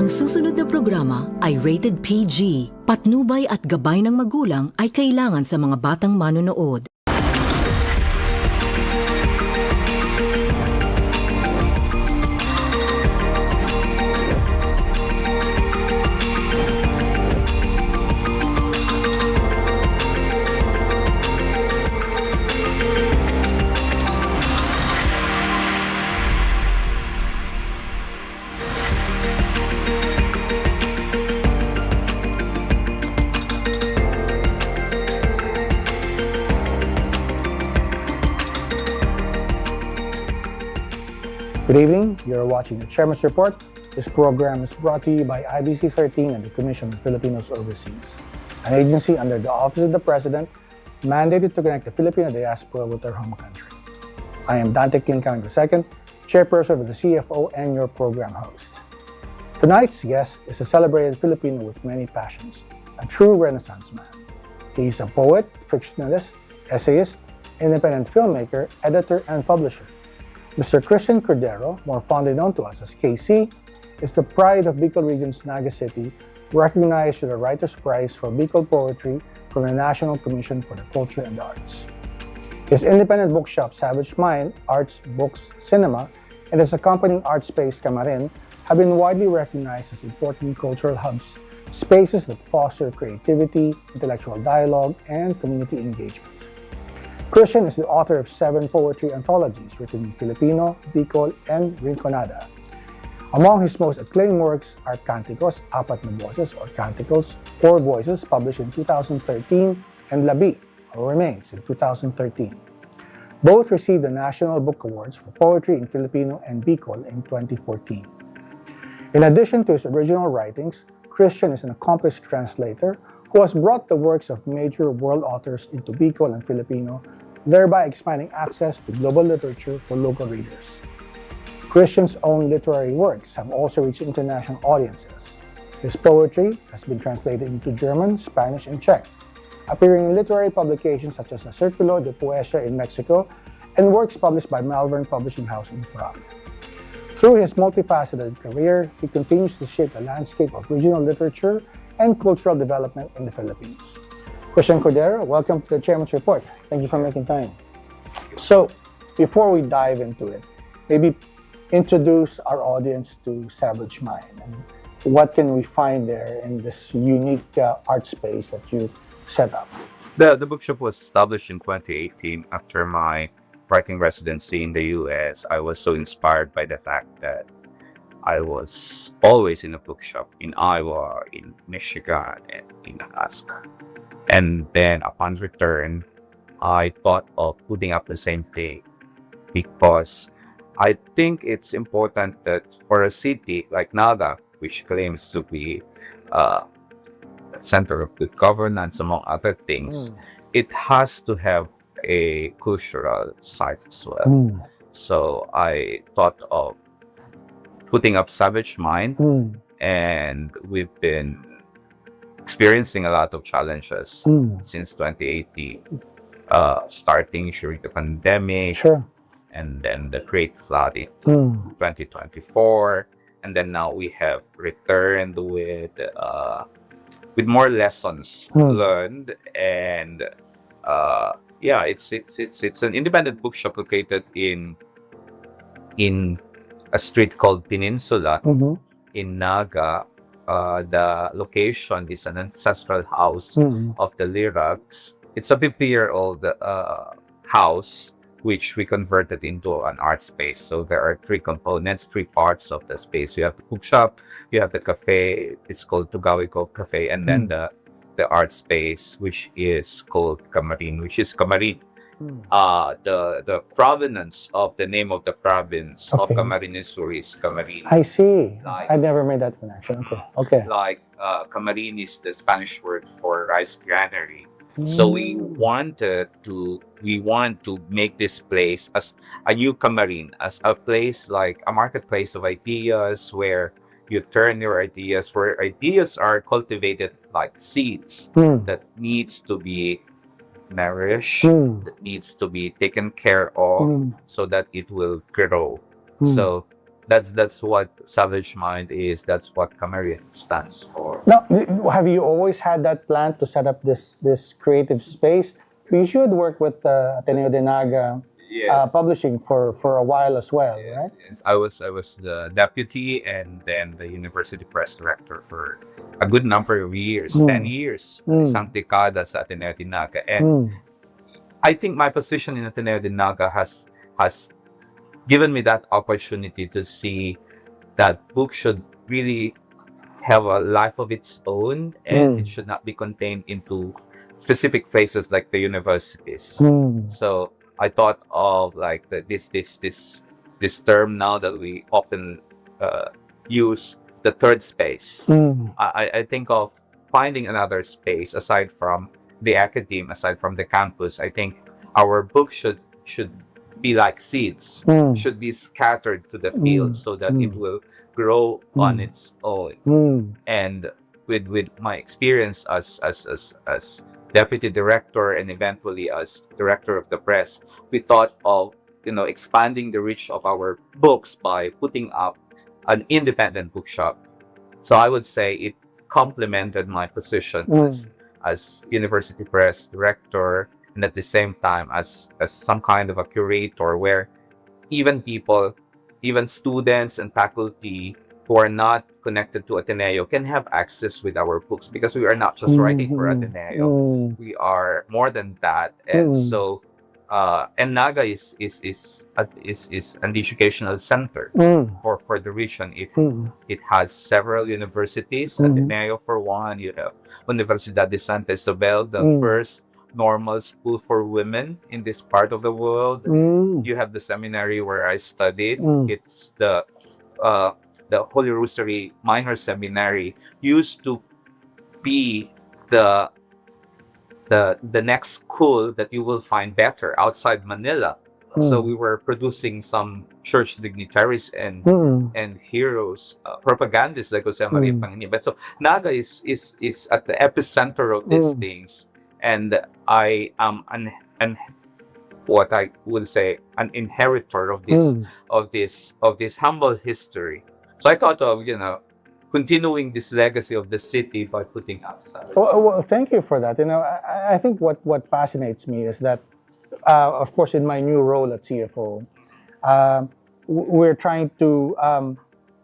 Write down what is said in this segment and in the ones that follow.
Ang susunod na programa ay rated PG. Patnubay at gabay ng magulang ay kailangan sa mga batang manonood. Good evening. You're watching the Chairman's Report. This program is brought to you by IBC 13 and the Commission on Filipinos Overseas, an agency under the Office of the President mandated to connect the Filipino diaspora with their home country. I am Dante Klink II, Chairperson of the CFO and your program host. Tonight's guest is a celebrated Filipino with many passions, a true Renaissance man. He is a poet, fictionalist, essayist, independent filmmaker, editor, and publisher. Mr. Kristian Cordero, more fondly known to us as KC, is the pride of Bicol Region's Naga City, recognized with the Writer's Prize for Bicol Poetry from the National Commission for the Culture and Arts. His independent bookshop, Savage Mind, Arts, Books, Cinema, and his accompanying art space, Camarin, have been widely recognized as important cultural hubs, spaces that foster creativity, intellectual dialogue, and community engagement. Kristian is the author of 7 poetry anthologies written in Filipino, Bicol, and Rinconada. Among his most acclaimed works are Canticos, Apat na Boses, or Canticos, or Voices, published in 2013, and Labi, or Remains, in 2013. Both received the National Book Awards for Poetry in Filipino and Bicol in 2014. In addition to his original writings, Kristian is an accomplished translator who has brought the works of major world authors into Bicol and Filipino, thereby expanding access to global literature for local readers. Kristian's own literary works have also reached international audiences. His poetry has been translated into German, Spanish, and Czech, appearing in literary publications such as the Círculo de Poesía in Mexico and works published by Malvern Publishing House in Prague. Through his multifaceted career, he continues to shape the landscape of regional literature and cultural development in the Philippines. Kristian Cordero, welcome to the Chairman's Report. Thank you for making time. So, before we dive into it, maybe introduce our audience to Savage Mind and what can we find there in this unique art space that you set up? The bookshop was established in 2018 after my writing residency in the US. I was so inspired by the fact that I was always in a bookshop in Iowa, in Michigan, and in Alaska. And then upon return, I thought of putting up the same thing because I think it's important that for a city like Naga, which claims to be a center of good governance, among other things, it has to have a cultural side as well. So I thought of putting up Savage Mind, and we've been experiencing a lot of challenges since 2018, starting during the pandemic, and then the Great Flood in 2024, and then now we have returned with more lessons learned, and yeah, it's an independent bookshop located in a street called Peninsula in Naga. The location is an ancestral house of the Lirags. It's a 50-year-old house which we converted into an art space. So there are 3 components, 3 parts of the space. You have the bookshop, you have the cafe, it's called Tugawico Cafe, and then the art space, which is called Camarin, which is Camarin. The provenance of the name of the province of Camarines Sur is Camarin. I see. I never made that connection. Okay. Like Camarin is the Spanish word for rice granary. So we want to make this place as a new Camarin, as a place like a marketplace of ideas where you turn your ideas, where ideas are cultivated like seeds that needs to be nourished, that needs to be taken care of so that it will grow. So that's what Savage Mind is. That's what Camarian stands for. Now, have you always had that plan to set up this creative space? You should work with Ateneo de Naga Yes. Publishing for a while as well, right? Yes. I was the deputy and then the university press director for a good number of years, 10 years. Isang dekada sa Ateneo de Naga. And I think my position in Ateneo de Naga has given me that opportunity to see that book should really have a life of its own, and it should not be contained into specific places like the universities. So I thought of like this term now that we often use, the third space. I think of finding another space aside from the academe, aside from the campus. I think our book should be like seeds, should be scattered to the field so that it will grow on its own. And with my experience as deputy director and eventually as director of the press, we thought of expanding the reach of our books by putting up an independent bookshop. So I would say it complemented my position as university press director, and at the same time as some kind of a curator, where even people, even students and faculty who are not connected to Ateneo can have access with our books, because we are not just writing for Ateneo. We are more than that. And so and Naga is an educational center for the region. It has several universities. Ateneo for one, you have Universidad de Santa Isabel, the first normal school for women in this part of the world. You have the seminary where I studied. It's the Holy Rosary Minor Seminary. Used to be the next school that you will find better outside Manila. So we were producing some church dignitaries and heroes, propagandists like Jose Maria Panginiban. So Naga is at the epicenter of these things, and I am what I would say an inheritor of this humble history. So I thought of continuing this legacy of the city by putting up something. Well, thank you for that. I think what fascinates me is that, of course, in my new role at CFO, we're trying to,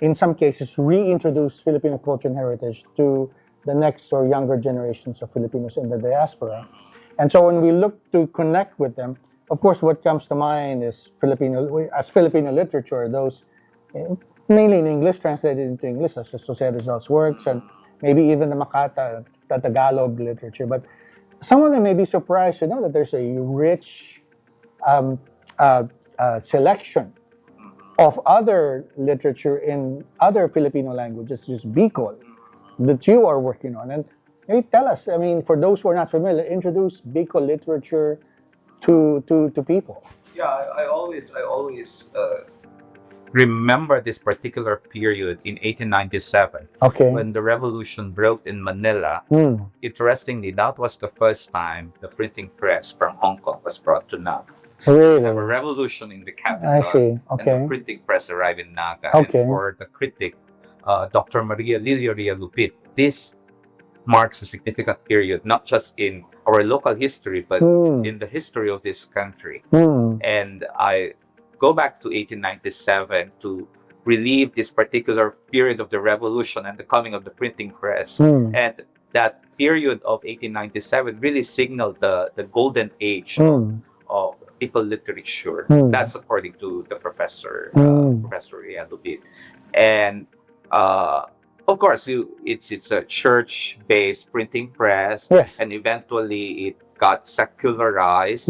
in some cases, reintroduce Filipino culture and heritage to the next or younger generations of Filipinos in the diaspora. And so when we look to connect with them, of course, what comes to mind is Filipino literature, those mainly in English, translated into English, such as Jose Rizal's works, and maybe even the Makata, the Tagalog literature. But some of them may be surprised to know that there's a rich selection of other literature in other Filipino languages, just Bicol, that you are working on. And maybe tell us, I mean, for those who are not familiar, introduce Bicol literature to people. Yeah, I always remember this particular period in 1897, when the revolution broke in Manila. Interestingly, that was the first time the printing press from Hong Kong was brought to Naga. Really? There was a revolution in the capital. I see. And the printing press arrived in Naga. And for the critic, Dr. Maria Lilia Lupit, this marks a significant period, not just in our local history, but in the history of this country. And I go back to 1897 to relive this particular period of the revolution and the coming of the printing press. And that period of 1897 really signaled the golden age of Bicol literature. That's according to the professor, Professor Lubit. And of course, it's a church-based printing press, and eventually it got secularized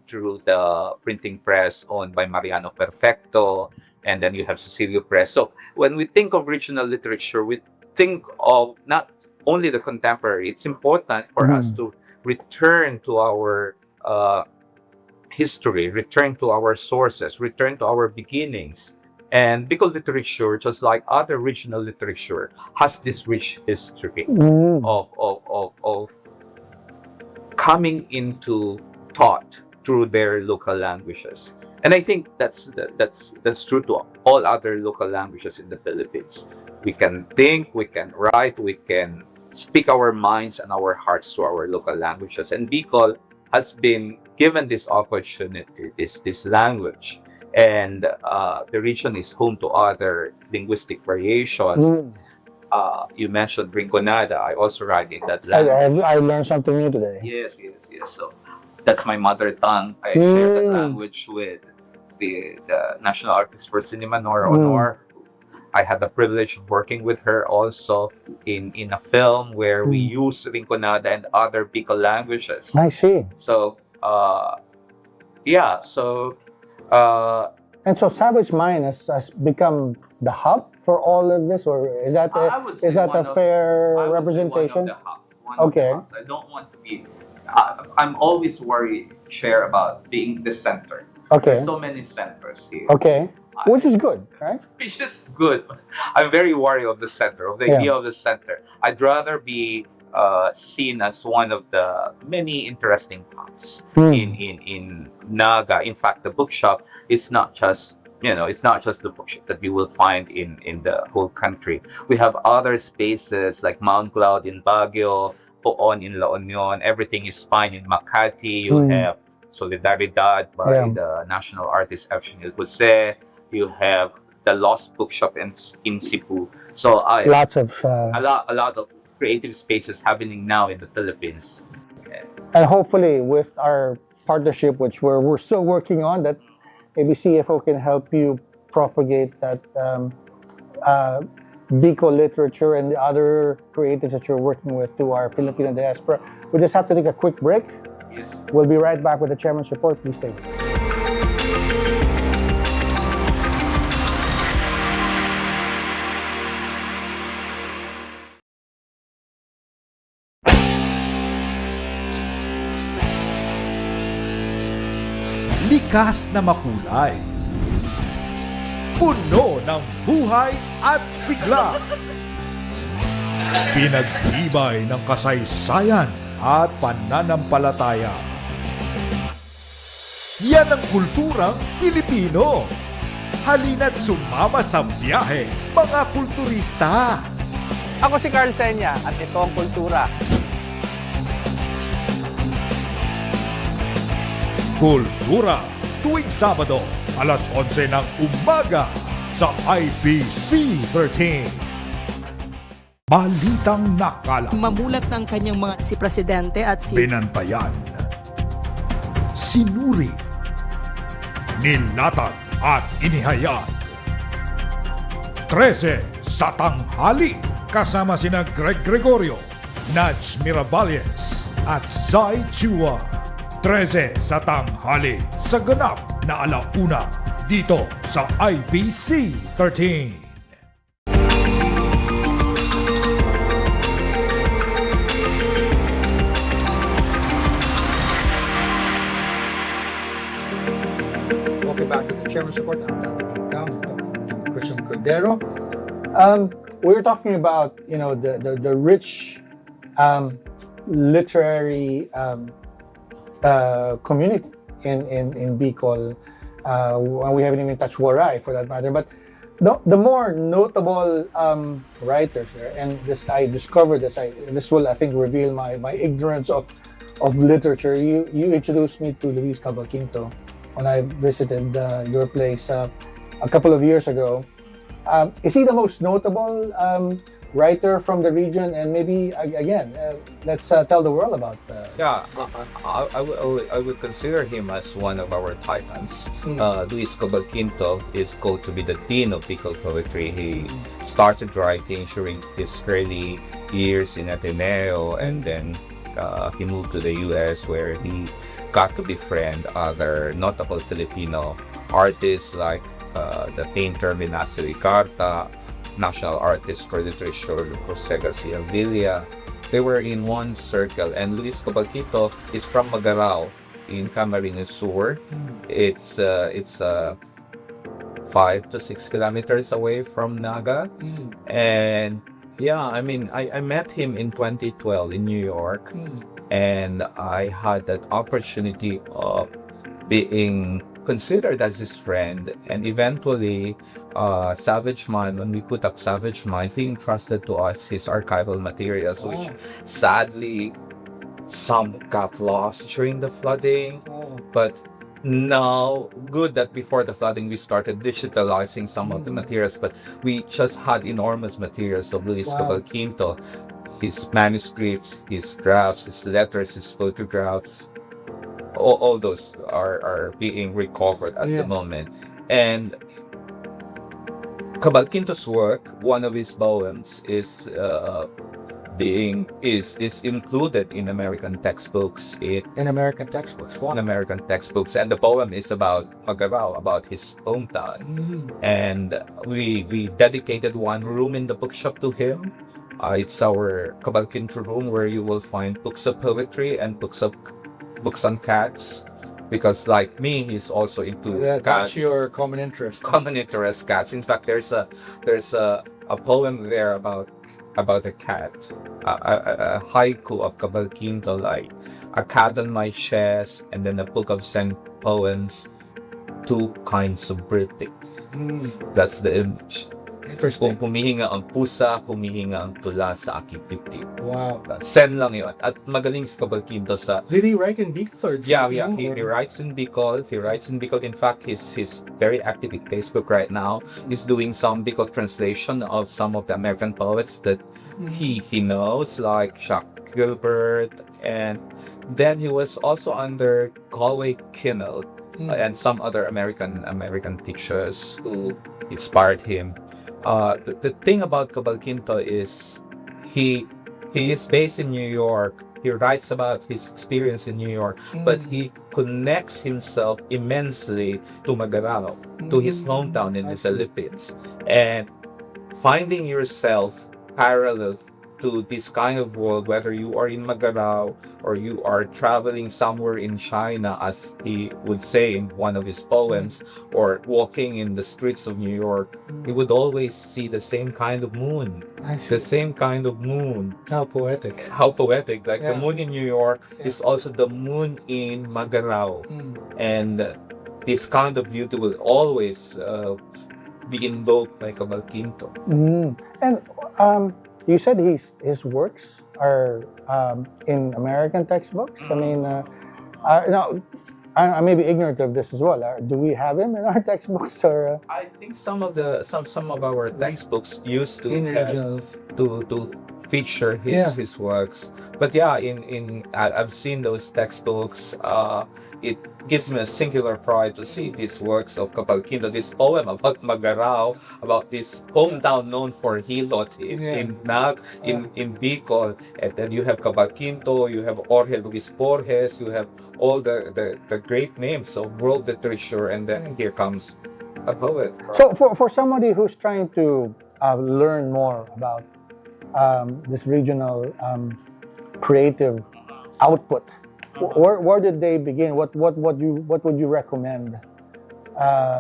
through the printing press owned by Mariano Perfecto, and then you have Cecilio Press. So when we think of regional literature, we think of not only the contemporary. It's important for us to return to our history, return to our sources, return to our beginnings. And Bicol literature, just like other regional literature, has this rich history of coming into thought through their local languages. And I think that's true to all other local languages in the Philippines. We can think, we can write, we can speak our minds and our hearts to our local languages. And Bicol has been given this opportunity, this language. And the region is home to other linguistic variations. You mentioned Rinconada. I also write in that language. I learned something new today. Yes. So that's my mother tongue. I share that language with the national artist for cinema, Nora Honor. I had the privilege of working with her also in a film where we use Rinconada and other Bicol languages. I see. So, yeah. So, and so Savage Mind has become the hub for all of this, or is that a fair representation? One of the hubs. Of the hubs. I don't want to be. I'm always worried, Cher, about being the center. Okay. There's so many centers here. Okay. Which is good, right? Which is good. I'm very worried of the center, of the idea of the center. I'd rather be seen as one of the many interesting hubs in Naga. In fact, the bookshop is not just the bookshop that you will find in the whole country. We have other spaces like Mount Cloud in Baguio, Poon in La Union. Everything is fine in Makati. You have Solidaridad by the national artist Evgenil Jose. You have the Lost Bookshop in Cebu. So lots of a lot of creative spaces happening now in the Philippines. And hopefully with our partnership, which we're still working on, that maybe CFO can help you propagate that Bicol literature and the other creatives that you're working with to our Filipino diaspora. We just have to take a quick break. Yes. We'll be right back with the Chairman's Report. Please stay. Likas na makulay, puno ng buhay at sigla, pinagtibay ng kasaysayan at pananampalataya. Yan ang kulturang Pilipino. Halina't sumama sa biyahe, mga kulturista. Ako si Carl Senya at ito ang Kultura. Kultura, tuwing Sabado, alas 11 ng umaga sa IBC 13. Balitang nakala. Mamulat ng kanyang mga si Presidente at si Binantayan. Sinuri. Nilatag at inihayag. 13 sa tanghali. Kasama sina Greg Gregorio, Naj Miravalles at Zai Chua. 13 sa tanghali sa ganap na alauna dito sa IBC 13. Welcome back to the Chairman's Report. I'm Dante Kristian Cordero. We're talking about the rich literary community in Bicol. We haven't even touched Waray for that matter, but the more notable writers there, and this I discovered this. This will, I think, reveal my ignorance of literature. You introduced me to Luis Cabalquinto when I visited your place a couple of years ago. Is he the most notable writer from the region? And maybe again, let's tell the world about. I would consider him as one of our titans. Luis Cabalquinto is called to be the dean of Bicol Poetry. He started writing during his early years in Ateneo, and then he moved to the U.S. where he got to befriend other notable Filipino artists like the painter Minasio Icarta, national artist for literature Jose Garcia Villa. They were in one circle, and Luis Cabalquinto is from Magarao in Camarines Sur. It's 5 to 6 kilometers away from Naga. And yeah, I mean, I met him in 2012 in New York, and I had that opportunity of being considered as his friend, and eventually Savage Mind, when we put up Savage Mind, he entrusted to us his archival materials, which sadly some got lost during the flooding. But now, good that before the flooding we started digitalizing some of the materials, but we just had enormous materials of Luis Cabalquinto, his manuscripts, his drafts, his letters, his photographs. All those are being recovered at the moment. And Cabalquinto's work, one of his poems, is included in American textbooks. In American textbooks. In American textbooks, and the poem is about Magarao, about his hometown. And we dedicated one room in the bookshop to him. It's our Cabalquinto room, where you will find books of poetry and books on cats, because like me, he's also into That's cats. your common interest. Common interest, cats. In fact, there's a poem there about a cat, a haiku of Cabalquinto, like a cat on my chest, and then a book of sent poems, two kinds of breathing. That's the image. Interesting. Kung humihinga ang pusa, humihinga ang tula sa aking dibdib. Wow. Sen lang yun. At magaling si Cabalquinto sa... Did he write in Bicol? Yeah. He writes in Bicol. In fact, he's very active in Facebook right now. He's doing some Bicol translation of some of the American poets that he knows, like Jacques Gilbert. And then he was also under Galway Kinnell and some other American teachers who inspired him. The thing about Cabalquinto is he is based in New York. He writes about his experience in New York, but he connects himself immensely to Magarao, to his hometown in the Philippines. And finding yourself parallel to this kind of world, whether you are in Magarao or you are traveling somewhere in China, as he would say in one of his poems, or walking in the streets of New York, you would always see the same kind of moon. The same kind of moon. How poetic. Like the moon in New York is also the moon in Magarao. And this kind of beauty will always be invoked by Cabalquinto. And you said his works are in American textbooks. I mean, now I may be ignorant of this as well. Do we have him in our textbooks, or? I think some of our textbooks used In to feature his works. But I've seen those textbooks. It gives me a singular pride to see these works of Cabalquinto, this poem about Magarao, about this hometown known for hilot in Bicol. And then you have Cabalquinto, you have Jorge Luis Borges, you have all the great names of world literature, and then here comes a poet. So for somebody who's trying to learn more about this regional creative output, where did they begin? What would you recommend?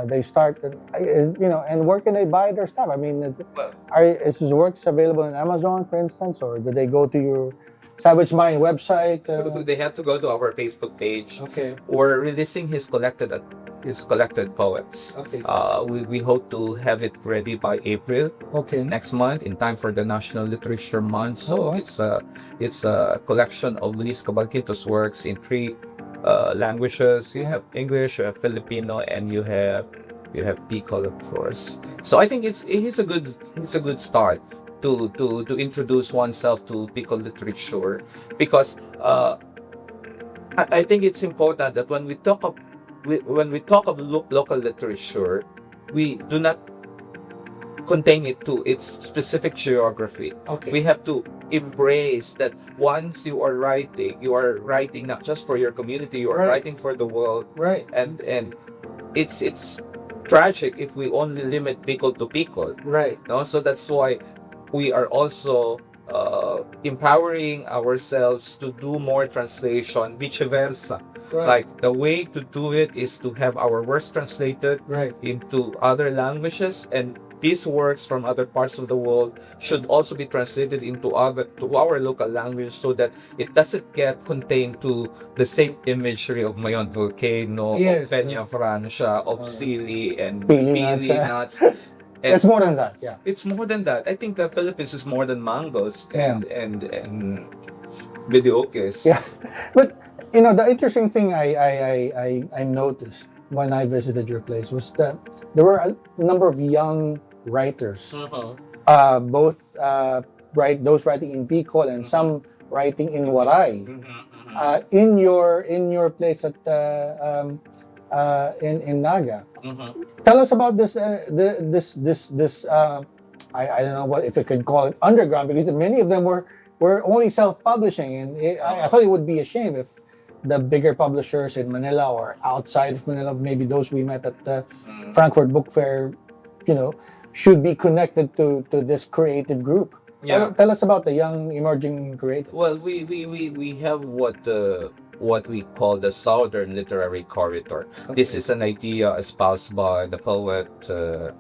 They start, and where can they buy their stuff? I mean, is his works available on Amazon, for instance, or do they go to your Savage Mind website? They have to go to our Facebook page. Okay. We're releasing his collected poems. Okay. We hope to have it ready by April. Okay. Next month, in time for the National Literature Month. So it's a collection of Luis Cabalquinto's works in 3 languages. You have English, you have Filipino, and you have Bicol, of course. So I think it's a good start to introduce oneself to Bicol literature, because I think it's important that when we talk of local literature, we do not contain it to its specific geography. Okay. We have to embrace that once you are writing not just for your community, you are writing for the world. Right. And it's tragic if we only limit Bicol to Bicol. Right. No? So that's why we are also empowering ourselves to do more translation, vice versa. Right. Like the way to do it is to have our works translated into other languages, and these works from other parts of the world should also be translated into our local language, so that it doesn't get contained to the same imagery of Mayon Volcano, Yes. of Peña Francia, of Sili and Pili Pili nuts. nuts. And It's more than that. Yeah. it's more than that. I think the Philippines is more than mangoes Yeah. and videokes. Yeah, but the interesting thing I noticed when I visited your place was that there were a number of young writers, both those writing in Bicol and some writing in Waray. In your place at in Naga. Tell us about this I don't know if I can call it underground, because many of them were only self-publishing, and I thought it would be a shame if the bigger publishers in Manila or outside of Manila, maybe those we met at the Frankfurt Book Fair, should be connected to this creative group. Yeah. Tell us about the young emerging creators. Well, we have what we call the Southern Literary Corridor. This is an idea espoused by the poet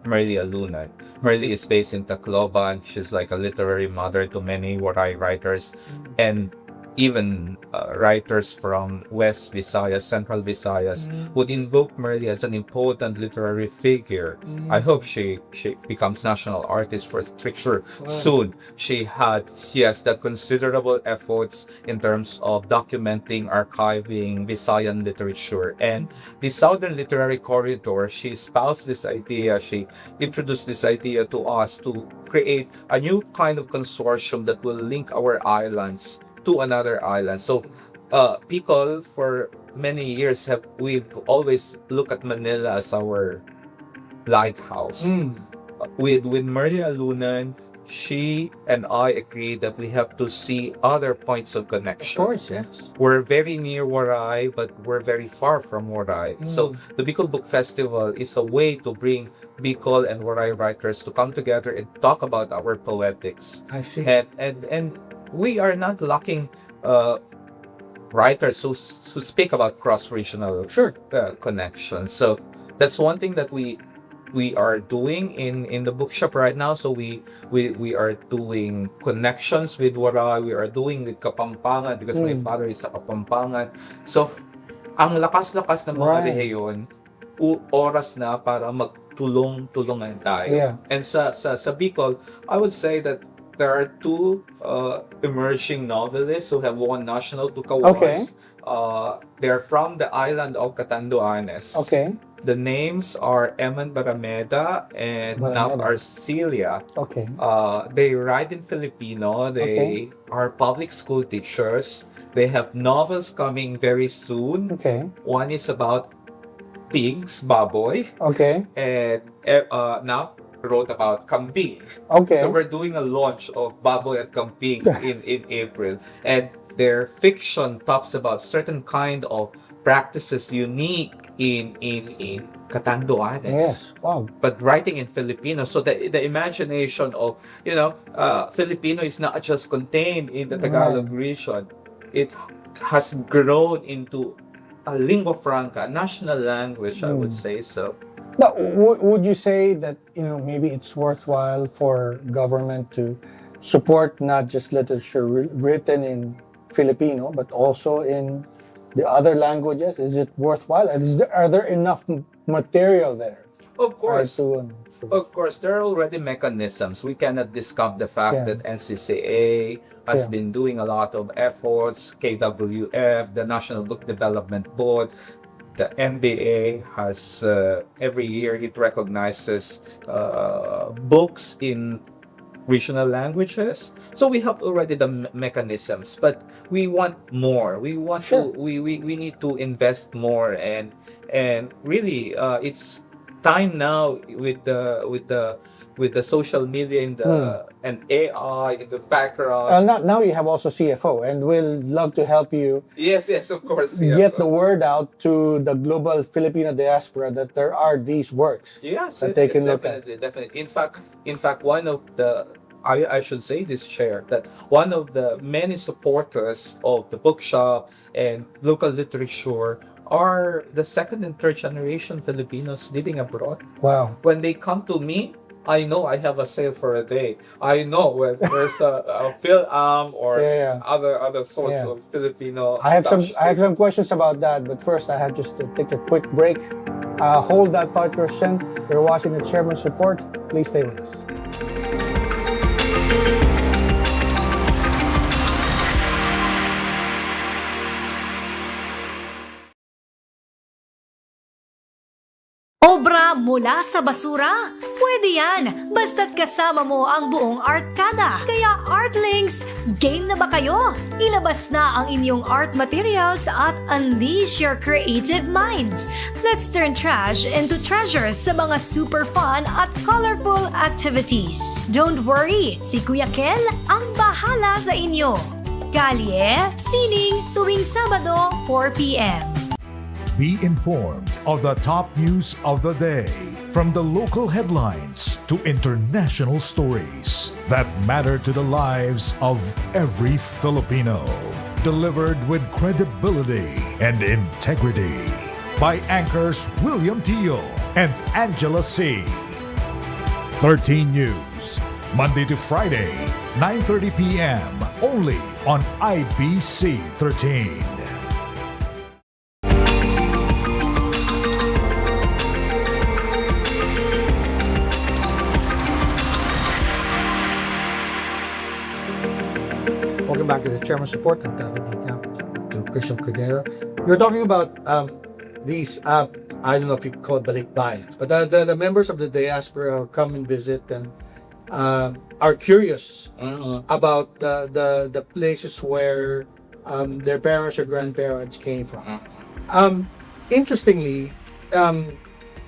Merly Alunan. Merly is based in Tacloban. She's like a literary mother to many Waray writers, and even writers from West Visayas, Central Visayas, would invoke Merly as an important literary figure. I hope she becomes national artist for literature soon. She has the considerable efforts in terms of documenting, archiving Visayan literature. And the Southern Literary Corridor, she espoused this idea, she introduced this idea to us to create a new kind of consortium that will link our islands to another island. So Bicol for many years we've always looked at Manila as our lighthouse. With Maria Lunan, she and I agreed that we have to see other points of connection. Of course, yes. We're very near Waray, but we're very far from Waray. So the Bicol Book Festival is a way to bring Bicol and Waray writers to come together and talk about our poetics. I see. And we are not lacking writers who speak about cross-regional connections. So that's one thing that we are doing in the bookshop right now. So we are doing connections with Waray, we are doing with Kapampangan, because my father is sa Kapampangan. So ang lakas-lakas ng mga rehiyon, oras na para magtulong-tulungan tayo. Yeah. And sa Bicol, I would say that there are two emerging novelists who have won national book awards. They're from the island of Catanduanes. Okay. The names are Eman Barameda and Nap Arcilia. Okay. They write in Filipino. They are public school teachers. They have novels coming very soon. Okay. One is about pigs, baboy. Okay. And Nap wrote about kambing. Okay. So we're doing a launch of Baboy at Kambing in April. And their fiction talks about certain kind of practices unique in Catanduanes. Yes. Wow. But writing in Filipino, so the imagination of Filipino is not just contained in the Tagalog region. It has grown into a lingua franca, national language, I would say so. Now, would you say that maybe it's worthwhile for government to support not just literature written in Filipino but also in the other languages? Is it worthwhile? And are there enough material there? Of course. Of course, there are already mechanisms. We cannot discount the fact that NCCA has been doing a lot of efforts, KWF, the National Book Development Board, the NBA has, every year it recognizes books in regional languages. So we have already the mechanisms, but we want more. We want to, we need to invest more, and really it's time now with the social media and AI in the background. Now you have also CFO, and we'll love to help you. Yes, of course. Get the word out to the global Filipino diaspora that there are these works. Yes, that they can look definitely, at. definitely. In fact, one of the I should say this, Chair, that one of the many supporters of the bookshop and local literature are the second and third generation Filipinos living abroad. Wow. When they come to me, I know I have a sale for a day. I know when there's a film or Yeah, yeah. other sorts Yeah. of Filipino. I have touch. some questions about that, but first I have just to take a quick break. Hold that thought, Christian. You're watching the Chairman's Report. Please stay with us. Obra mula sa basura? Pwede yan, basta't kasama mo ang buong Artkada. Kaya Artlinks, game na ba kayo? Ilabas na ang inyong art materials at unleash your creative minds. Let's turn trash into treasures sa mga super fun at colorful activities. Don't worry, si Kuya Kel ang bahala sa inyo. Kalye, sining tuwing Sabado, 4 p.m. Be informed of the top news of the day, from the local headlines to international stories that matter to the lives of every Filipino. Delivered with credibility and integrity by anchors William Teo and Angela C. 13 News, Monday to Friday, 9:30 p.m. only on IBC 13. Welcome back to the Chairman's Report. I'm Dante to Kristian Cordero. You're talking about these, I don't know if you call it balikbayan, but the members of the diaspora come and visit and are curious about the places where their parents or grandparents came from. Interestingly,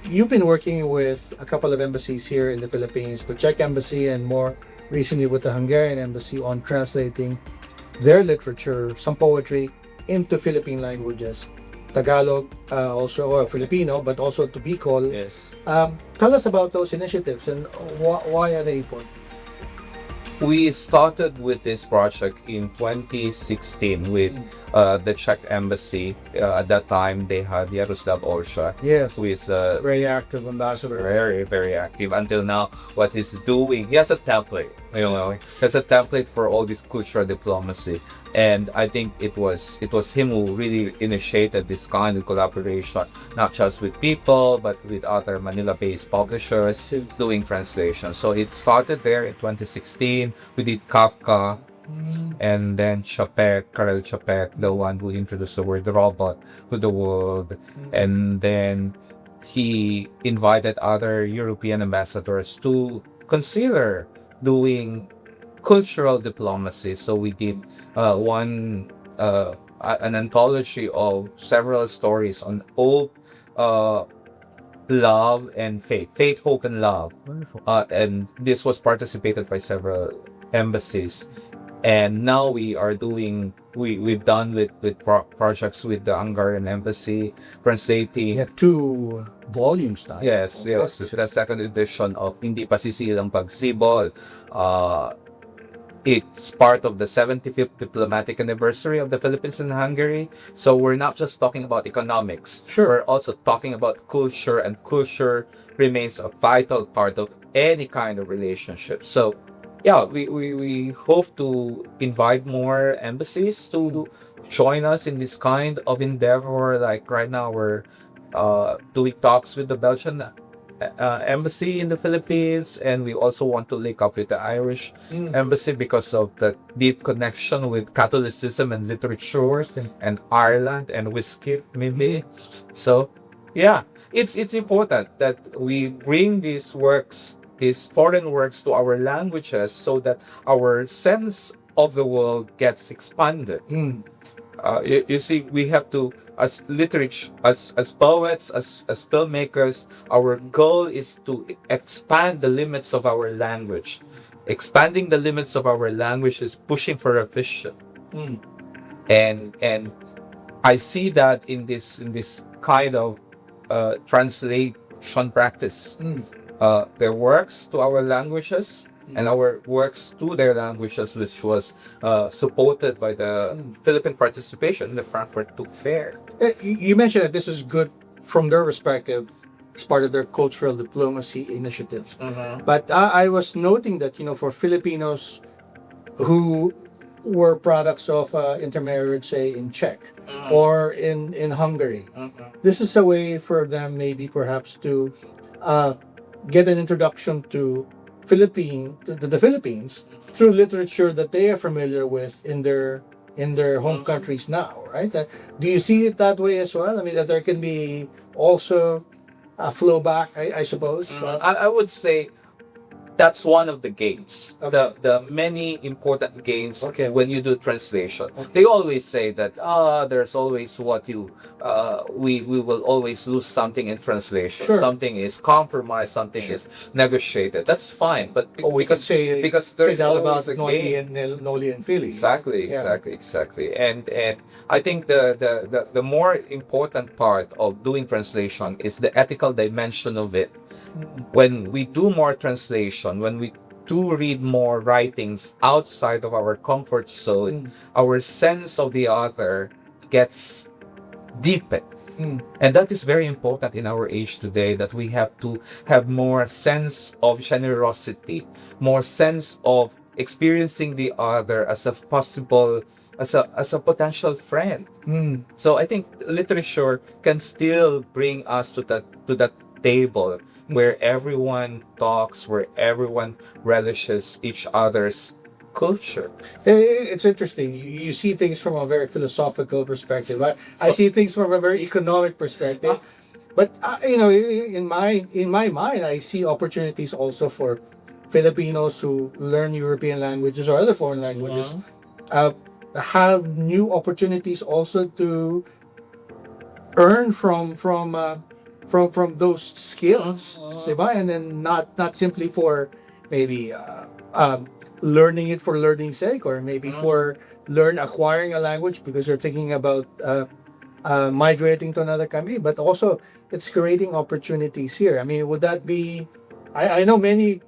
you've been working with a couple of embassies here in the Philippines, the Czech embassy and more recently with the Hungarian embassy, on translating their literature, some poetry, into Philippine languages, Tagalog, also, or Filipino, but also to Bicol. Yes. Tell us about those initiatives and why are they important? We started with this project in 2016 with the Czech embassy. At that time, they had Jaroslav Orsa, Yes, who is very active ambassador. very, very active until now. What he's doing, he has a template, he has a template for all this cultural diplomacy. And I think it was him who really initiated this kind of collaboration, not just with people, but with other Manila-based publishers doing translation. So it started there in 2016. We did Kafka, and then Karel Chapek, the one who introduced the word robot to the world. And then he invited other European ambassadors to consider doing cultural diplomacy. So we did an anthology of several stories on hope, love, and faith, hope, and love. Wonderful. And this was participated by several embassies. And now we are doing, we've done with projects with the Hungarian embassy, translating. You have 2 volumes now. Yes, the second edition of Hindi Pasisilang Pagsibol. It's part of the 75th diplomatic anniversary of the Philippines and Hungary. So we're not just talking about economics. Sure. We're also talking about culture, and culture remains a vital part of any kind of relationship. So yeah, we hope to invite more embassies to join us in this kind of endeavor. Like right now, we're doing talks with the Belgian embassy in the Philippines, and we also want to link up with the Irish embassy because of the deep connection with Catholicism and literature and Ireland and whiskey, maybe. So yeah, it's important that we bring these works, these foreign works, to our languages so that our sense of the world gets expanded. You see, we have to, as literature, as poets, as filmmakers, our goal is to expand the limits of our language. Expanding the limits of our language is pushing for a vision. And I see that in this kind of translation practice. Their works to our languages and our works to their languages, which was supported by the Philippine participation in the Frankfurt Book Fair. You mentioned that this is good from their perspective as part of their cultural diplomacy initiatives. But I was noting that, for Filipinos who were products of intermarriage, say in Czech or in Hungary, this is a way for them maybe perhaps to get an introduction to the Philippines through literature that they are familiar with in their home countries now, right? Do you see it that way as well? I mean, that there can be also a flow back, I suppose. I would say that's one of the gains. Okay. The many important gains Okay. when you do translation. They always say that there's always what you we will always lose something in translation. Sure. Something is compromised, something is negotiated. That's fine, but We could say because say there's that always about a gain. Noli and Philly. Exactly, Yeah. exactly. And I think the more important part of doing translation is the ethical dimension of it. When we do more translation, when we do read more writings outside of our comfort zone, our sense of the author gets deepened. And that is very important in our age today, that we have to have more sense of generosity, more sense of experiencing the other as a possible, as a potential friend. So I think literature can still bring us to that table where everyone talks, where everyone relishes each other's culture. It's interesting. You see things from a very philosophical perspective. I see things from a very economic perspective. But in my mind, I see opportunities also for Filipinos who learn European languages or other foreign languages, have new opportunities also to earn from those skills, diba? And then not simply for maybe learning it for learning's sake, or maybe for acquiring a language because you're thinking about migrating to another country, but also it's creating opportunities here. I mean, would that be? I know many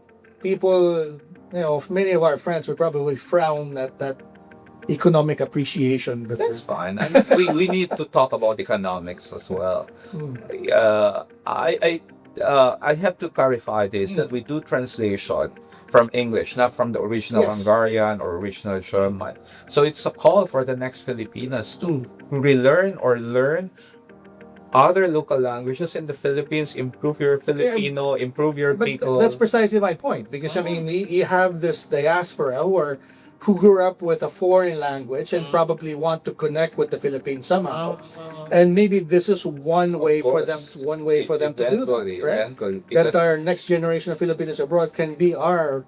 people, many of our friends would probably frown at that economic appreciation. But That's fine. I mean, we need to talk about economics as well. I have to clarify this, that we do translation from English, not from the original Yes. Hungarian or original German. So it's a call for the next Filipinas to relearn or learn other local languages in the Philippines, improve your Filipino, improve your But people. that's precisely my point, because I mean, you have this diaspora who grew up with a foreign language and probably want to connect with the Philippines somehow, and maybe this is one way for them to do that, right? Eventually, That because- our next generation of Filipinos abroad can be our,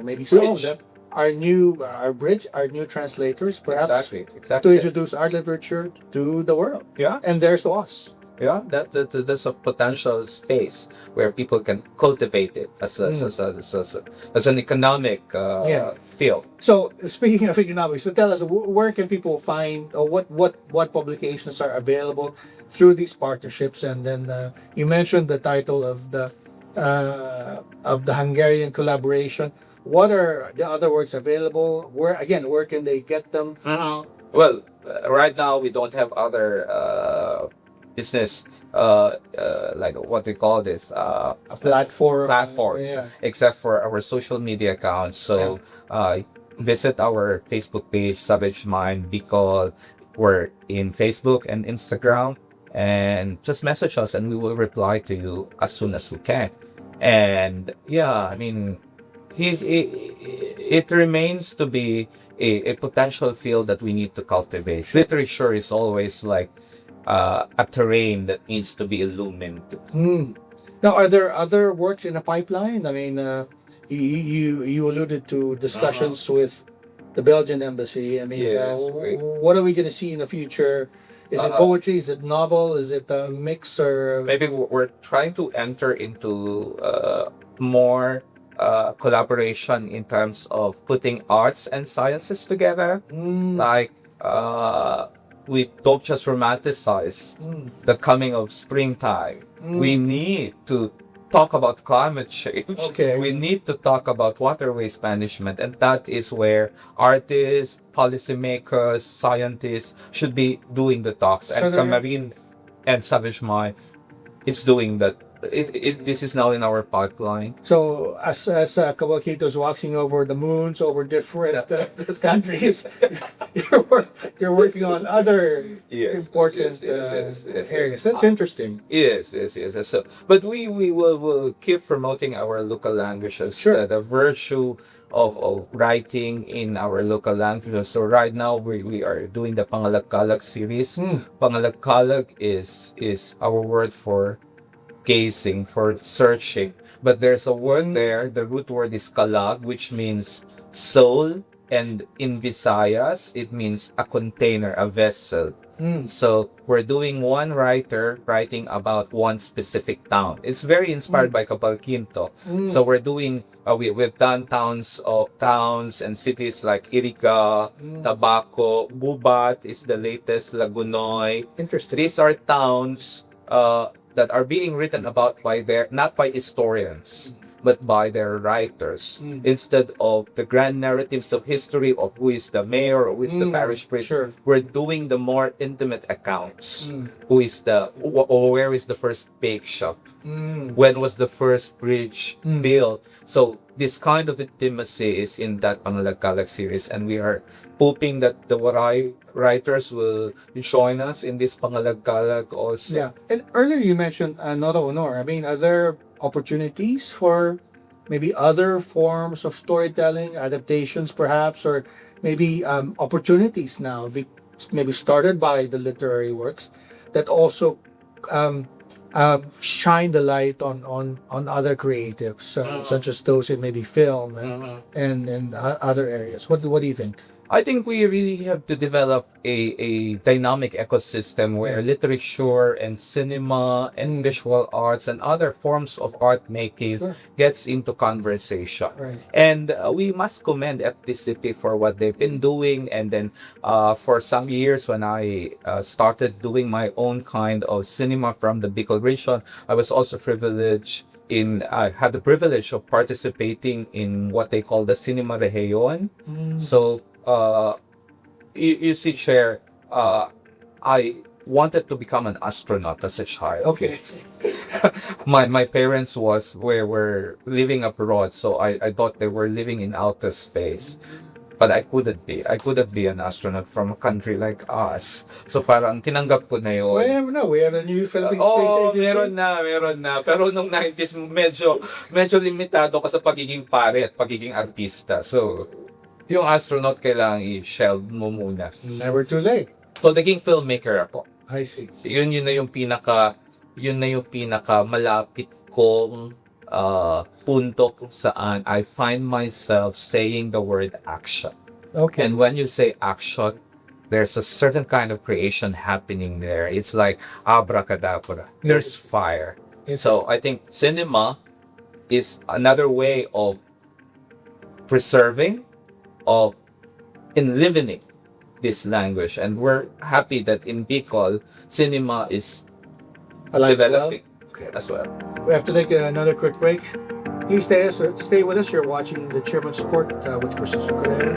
maybe some of them, our bridge, our new translators, perhaps to exactly. introduce our literature to the world. Yeah. And there's to us. Yeah, that's a potential space where people can cultivate it as an economic field. So speaking of economics, so tell us, where can people find, or what publications are available through these partnerships? And then you mentioned the title of the Hungarian collaboration. What are the other works available? Where can they get them? Well, right now we don't have other business like what we call this platforms, Yeah. except for our social media accounts. So visit our Facebook page, Savage Mind Bicol. We're in Facebook and Instagram, and just message us and we will reply to you as soon as we can. And I mean, it remains to be a potential field that we need to cultivate. Literature is always like a terrain that needs to be illumined. Now, are there other works in the pipeline? I mean, you alluded to discussions with the Belgian embassy. I mean, Yes, what are we going to see in the future? Is it poetry? Is it novel? Is it a mix? Or Maybe we're trying to enter into more collaboration in terms of putting arts and sciences together. Like we don't just romanticize the coming of springtime. We need to talk about climate change. Okay. We need to talk about water waste management, and that is where artists, policymakers, scientists should be doing the talks. So And there- Camarine and Savage Mind is doing that this is now in our pipeline. So as Cabalquinto is walking over the moons, over different countries, you're working on other important areas. That's interesting. Yes. So, but we will keep promoting our local languages. Sure. The virtue of writing in our local languages. So right now we are doing the Pangalagkalag series. Pangalagkalag is our word for gazing, for searching. But there's a word there, the root word is kalag, which means soul, and in Visayas, it means a container, a vessel. So we're doing one writer writing about one specific town. It's very inspired by Cabalquinto. So we're doing, we've done towns and cities like Iriga, Tabaco, Bubat is the latest, Lagunoy. Interesting. These are towns that are being written about not by historians, but by their writers. Instead of the grand narratives of history of who is the mayor or who is the parish priest, we're doing the more intimate accounts. Who is or where is the first bake shop? When was the first bridge built? So this kind of intimacy is in that Pangalagkalag series, and we are hoping that the Waray writers will join us in this Pangalagkalag also. Yeah. And earlier you mentioned Nora Honor. I mean, are there opportunities for maybe other forms of storytelling, adaptations perhaps, or maybe opportunities now, maybe started by the literary works that also shine the light on other creatives, such as those in maybe film and other areas? What do you think? I think we really have to develop a dynamic ecosystem where literature and cinema and visual arts and other forms of art making gets into conversation. Right. And we must commend FDCP for what they've been doing. And then for some years when I started doing my own kind of cinema from the Bicol Region, I was also privileged I had the privilege of participating in what they call the Cinema Region. So you see, Chair, I wanted to become an astronaut as a child. Okay. My parents were living abroad, so I thought they were living in outer space. But I couldn't be. I couldn't be an astronaut from a country like us. So parang tinanggap ko na yun. We have a new Philippine Space Agency. Meron na. Pero nung 90s, medyo limitado ka sa pagiging pare at pagiging artista. So, yung astronaut kailangan i-shelve mo muna. Never too late. So, naging filmmaker ako. I see. Yun na yung pinaka malapit kong punto kung saan I find myself saying the word action. Okay. And when you say action, there's a certain kind of creation happening there. It's like abracadabra. There's fire. So I think cinema is another way of preserving, of enlivening this language. And we're happy that in Bicol, cinema is developing as well. We have to take another quick break. Please stay with us. You're watching the Chairman's Report with Kristian Cordero.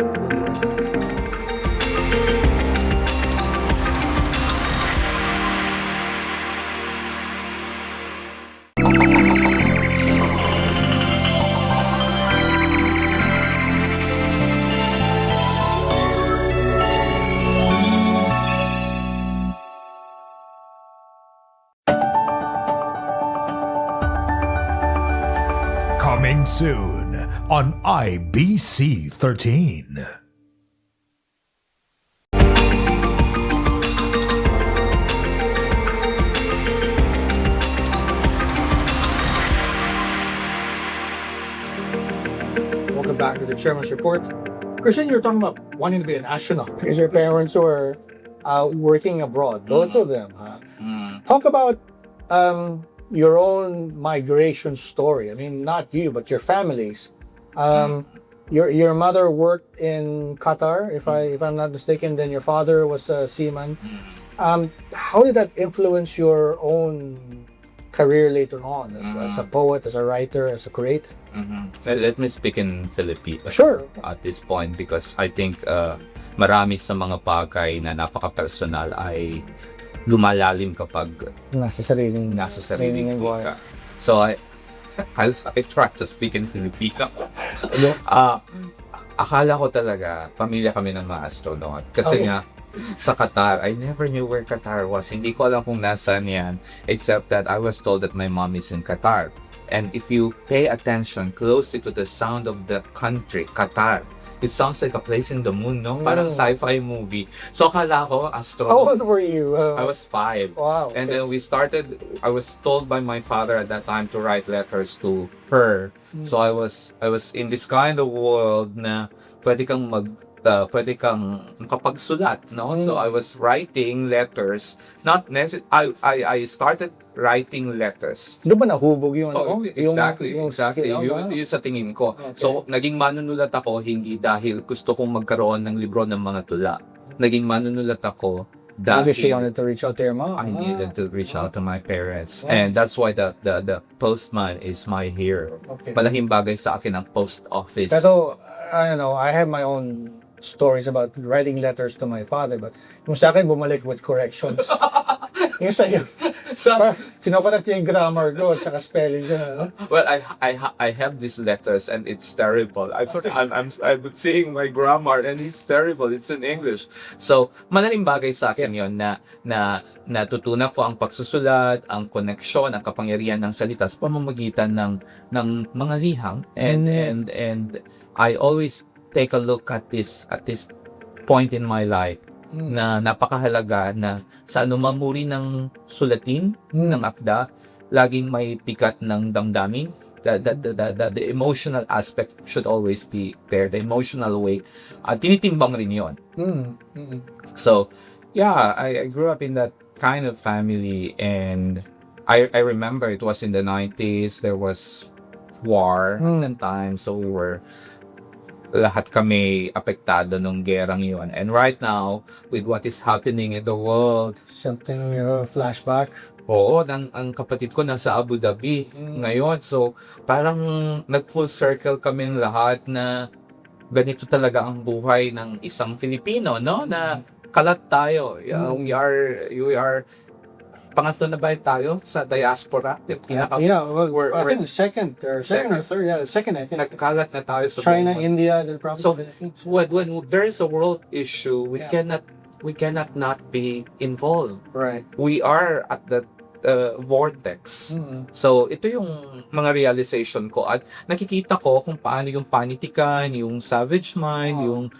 Coming soon on IBC 13. Welcome back to the Chairman's Report. Kristian, you're talking about wanting to be an astronaut because your parents were working abroad, both of them. Talk about your own migration story. I mean, not you, but your families. Your mother worked in Qatar, if I'm not mistaken. Then your father was a seaman. How did that influence your own career later on as a poet, as a writer, as a creator? Let me speak in Filipino. Sure. At this point, because I think marami sa mga bagay na napaka-personal ay lumalalim kapag Nasa sariling wika. So I try to speak in Filipino. Akala ko talaga, pamilya kami ng mga astronaut. Kasi nga, sa Qatar, I never knew where Qatar was. Hindi ko alam kung nasaan yan. Except that I was told that my mom is in Qatar. And if you pay attention closely to the sound of the country, Qatar, it sounds like a place in the moon, no? Parang sci-fi movie. So akala ko, astronaut. How old were you? I was 5. Wow. And then I was told by my father at that time to write letters to her. So I was in this kind of world na pwede kang makapagsulat, no? So I was writing letters, not necessarily, I started writing letters. Doon ba nahubog yung Exactly. skill, Yun sa tingin ko. Okay. So, naging manunulat ako hindi dahil gusto kong magkaroon ng libro ng mga tula. Naging manunulat ako Because she dahil wanted to reach out to your mom. I needed to reach out to my parents. And that's why the postman is my hero. Okay. Malaking bagay sa akin ang post office. Pero, I don't know, I have my own stories about writing letters to my father, but yung sa akin, bumalik with corrections. Yung sa'yo, kinapalat niya yung grammar ko at saka spelling siya. Well, I have these letters and it's terrible. I'm seeing my grammar and it's terrible. It's in English. So, malaking bagay sa akin yon na natutunan ko ang pagsusulat, ang koneksyon, ang kapangyarihan ng salita sa pamamagitan ng mga liham. And I always take a look at this point in my life na napakahalaga na sa anumang uri ng sulatin ng akda, laging may pikat ng damdamin. The emotional aspect should always be there. The emotional weight. Tinitimbang rin yun. So, yeah, I grew up in that kind of family, and I remember it was in the 90s. There was war at the time, so we were lahat kami apektado ng gerang yun. And right now, with what is happening in the world, Something, flashback. oo, ang kapatid ko nasa Abu Dhabi ngayon. So, parang nag-full circle kami lahat na ganito talaga ang buhay ng isang Filipino, no? Na kalat tayo. We are pangatlo na ba tayo sa diaspora? Well, I think second or third. Yeah, second, I think. Nagkalat na tayo sa China, buong mundo. India, then probably So, Philippines. when there is a world issue, we cannot not be involved. Right. We are at the vortex. So, ito yung mga realization ko at nakikita ko kung paano yung panitikan, yung savage mind, yung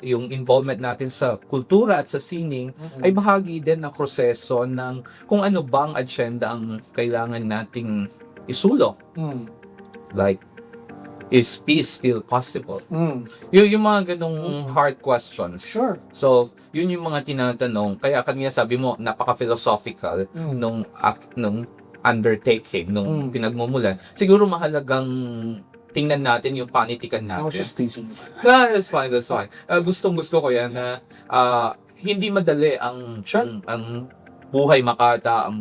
yung involvement natin sa kultura at sa sining ay bahagi din ng proseso ng kung ano bang agenda ang kailangan nating isulong. Like, is peace still possible? Yung mga ganong hard questions. Sure. So, yun yung mga tinatanong. Kaya kanina sabi mo, napaka-philosophical nung undertaking, nung pinagmumulan. Siguro mahalagang tingnan natin yung panitikan natin. I was just teasing. That's fine. Gustong-gusto ko yan na hindi madali ang buhay makata, ang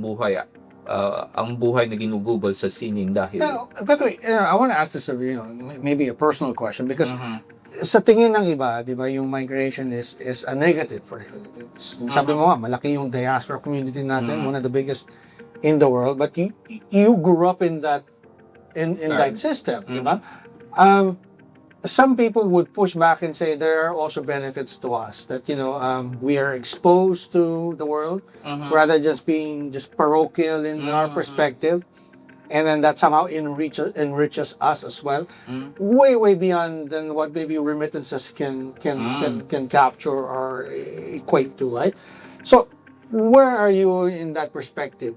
buhay na ginugubol sa sining dahil... Now, by the way, I want to ask this of you, maybe a personal question, because sa tingin ng iba, di ba, yung migration is a negative for Philippines. Sabi mo nga, malaki yung diaspora community natin, one of the biggest in the world, but you grew up in that that system, di ba? Some people would push back and say there are also benefits to us that we are exposed to the world rather just being parochial in our perspective, and then that somehow enriches us as well, way beyond than what maybe remittances can capture or equate to, right? So, where are you in that perspective?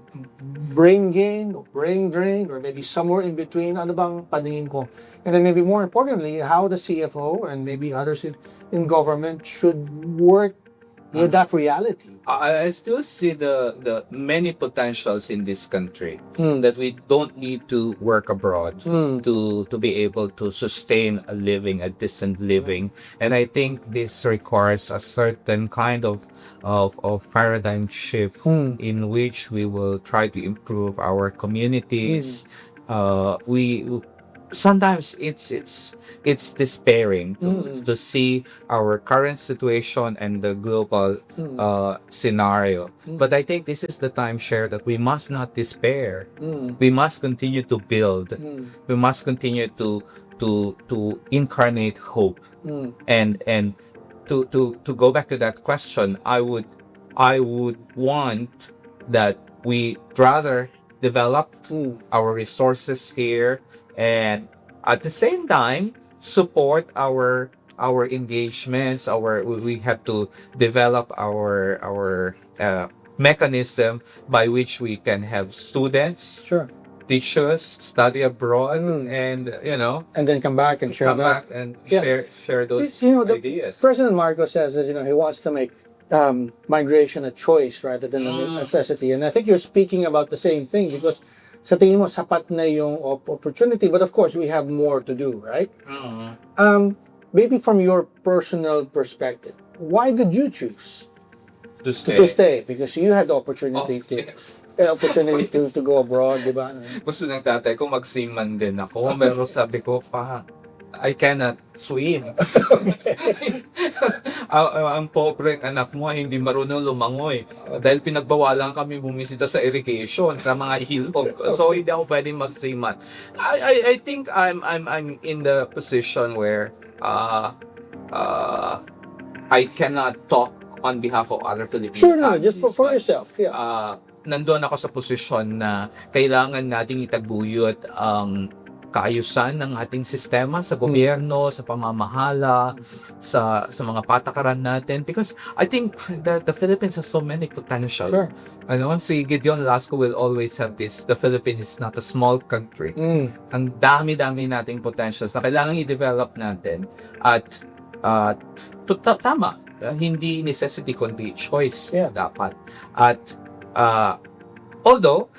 Brain gain, or brain drain, or maybe somewhere in between? Ano bang paningin ko? And then maybe more importantly, how the CFO and maybe others in government should work with that reality. I still see the many potentials in this country that we don't need to work abroad to be able to sustain a decent living. And I think this requires a certain kind of paradigm shift in which we will try to improve our communities. sometimes it's despairing to see our current situation and the global scenario. But I think this is the time, share, that we must not despair. We must continue to build. We must continue to incarnate hope. And to go back to that question, I would want that we rather develop our resources here, and at the same time support our engagements. We have to develop our mechanism by which we can have students, Sure. teachers study abroad, and And then come back and share come that. back and Yeah. share those You know, the ideas. President Marcos says that he wants to make migration a choice rather than a necessity, and I think you're speaking about the same thing, because sa tingin mo sapat na yung opportunity, but of course we have more to do, right? Maybe from your personal perspective, why did you choose To to stay? Because you had the opportunity yes. to go abroad, di ba? Gusto ng tatay ko magsiman din ako, pero sabi ko pa, I cannot swim. ang pobreng anak mo ay hindi marunong lumangoy. Dahil pinagbawalan kami bumisita sa irrigation, sa mga ilog. So hindi ako pwedeng magsiman. I think I'm in the position where I cannot talk on behalf of other Filipino Sure, no, families, just for but, yourself. Yeah. nandun ako sa posisyon na kailangan nating itaguyod ang kaayusan ng ating sistema sa gobyerno, sa pamamahala, sa mga patakaran natin, because I think the Philippines has so many potential. Sure. Si Gideon Lasco will always have this: the Philippines is not a small country. Ang dami-dami nating potentials na kailangan i-develop natin, at tama, hindi necessity kundi choice. Yeah. Dapat. At although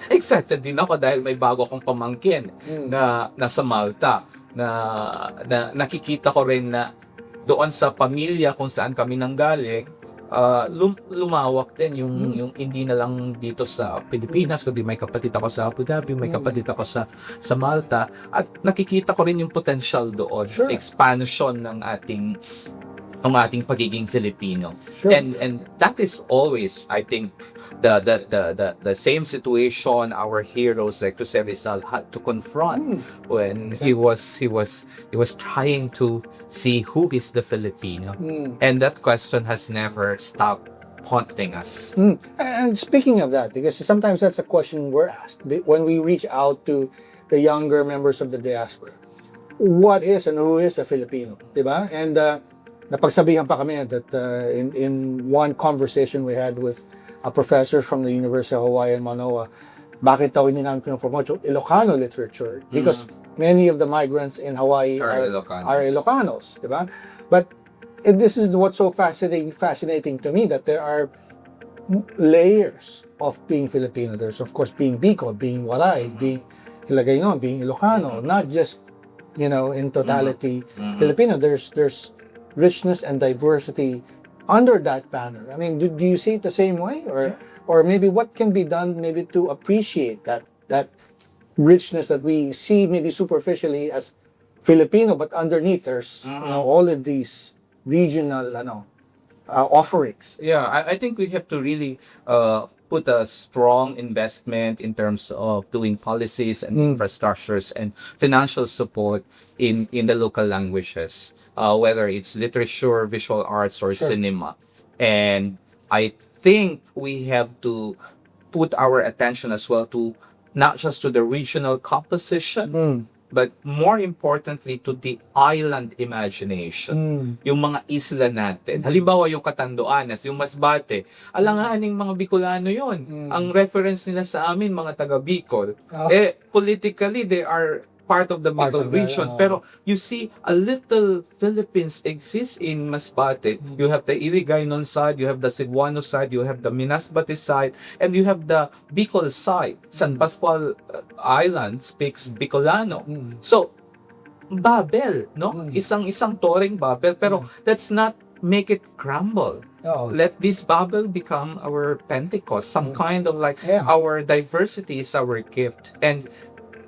excited din ako dahil may bago akong pamangkin na nasa Malta, na nakikita ko rin na doon sa pamilya kung saan kami nanggaling, lumawak din yung hindi na lang dito sa Pilipinas, kundi may kapatid ako sa Abu Dhabi, may kapatid ako sa Malta, at nakikita ko rin yung potential doon. Sure. Expansion ng ating pagiging Filipino. Sure. And that is always, I think, the same situation our heroes like Jose Rizal had to confront when he was trying to see who is the Filipino. And that question has never stopped haunting us. And speaking of that, because sometimes that's a question we're asked when we reach out to the younger members of the diaspora. What is and who is a Filipino? Diba? And napagsabihan pa kami that in one conversation we had with a professor from the University of Hawaii in Manoa, bakit daw hindi namin pinopromote yung Ilocano literature? Because many of the migrants in Hawaii are Ilocanos, diba? But this is what's so fascinating to me, that there are layers of being Filipino. There's of course being Bicol, being Waray, being Hiligaynon, being Ilocano, not just in totality Filipino. There's richness and diversity under that banner. I mean, do you see it the same way, or maybe what can be done maybe to appreciate that richness that we see maybe superficially as Filipino, but underneath there's all of these regional offerings. Yeah, I think we have to really put a strong investment in terms of doing policies and infrastructures and financial support in the local languages, whether it's literature, visual arts, or cinema. And I think we have to put our attention as well to not just to the regional composition, but more importantly to the island imagination. Yung mga isla natin. Halimbawa yung Catanduanes, yung Masbate, alanganing mga Bicolano yon. Ang reference nila sa amin, mga taga Bicol. Politically, they are part of the Bicol Region. Pero you see, a little Philippines exists in Masbate. You have the Hiligaynon side, you have the Cebuano side, you have the Minasbate side, and you have the Bicol side. San Pascual Island speaks Bicolano. So, Babel, no? Isang toring Babel, pero let's not make it crumble. Let this Babel become our Pentecost, some kind of our diversity is our gift. And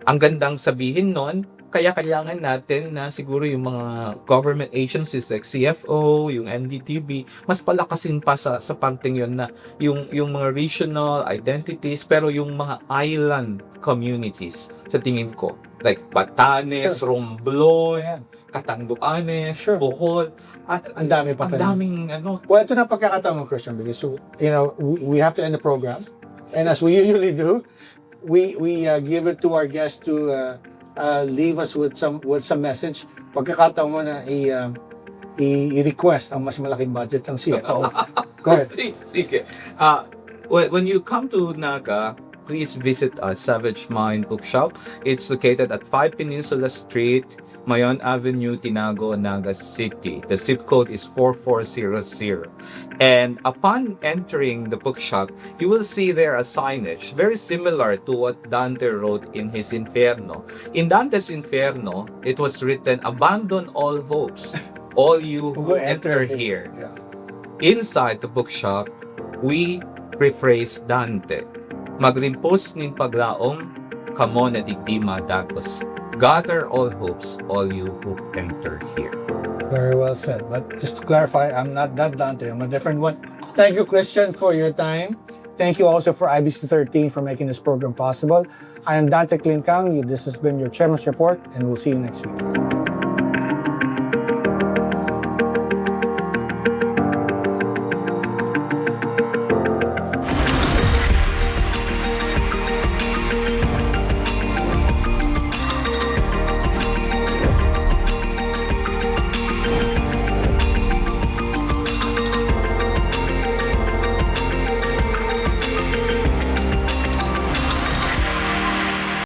ang gandang sabihin nun, kaya kailangan natin na siguro yung mga government agencies like CFO, yung NDTV, mas palakasin pa sa parteng yun na yung mga regional identities, pero yung mga island communities, sa tingin ko, like Batanes, Romblon, Catanduanes, Bohol, at Ang dami pa. ang daming ano. Well, ito na pagkakataon mo, Christian, because we have to end the program, and as we usually do, we give it to our guests to leave us with some message. Pagkakataon mo na i-request ang mas malaking budget ng CFO. Go ahead. Sige. When you come to Naga, please visit our Savage Mind Bookshop. It's located at 5 Peninsula Street, Mayon Avenue, Tinago, Naga City. The zip code is 4400. And upon entering the bookshop, you will see there a signage very similar to what Dante wrote in his Inferno. In Dante's Inferno, it was written, "Abandon all hopes, all you who enter here." Yeah. Inside the bookshop, we rephrase Dante. Magrimpos nin paglaom, kamo na digdima dagos. Gather all hopes, all you who enter here. Very well said. But just to clarify, I'm not that Dante. I'm a different one. Thank you, Christian, for your time. Thank you also for IBC 13 for making this program possible. I am Dante Klink. This has been your Chairman's Report, and we'll see you next week.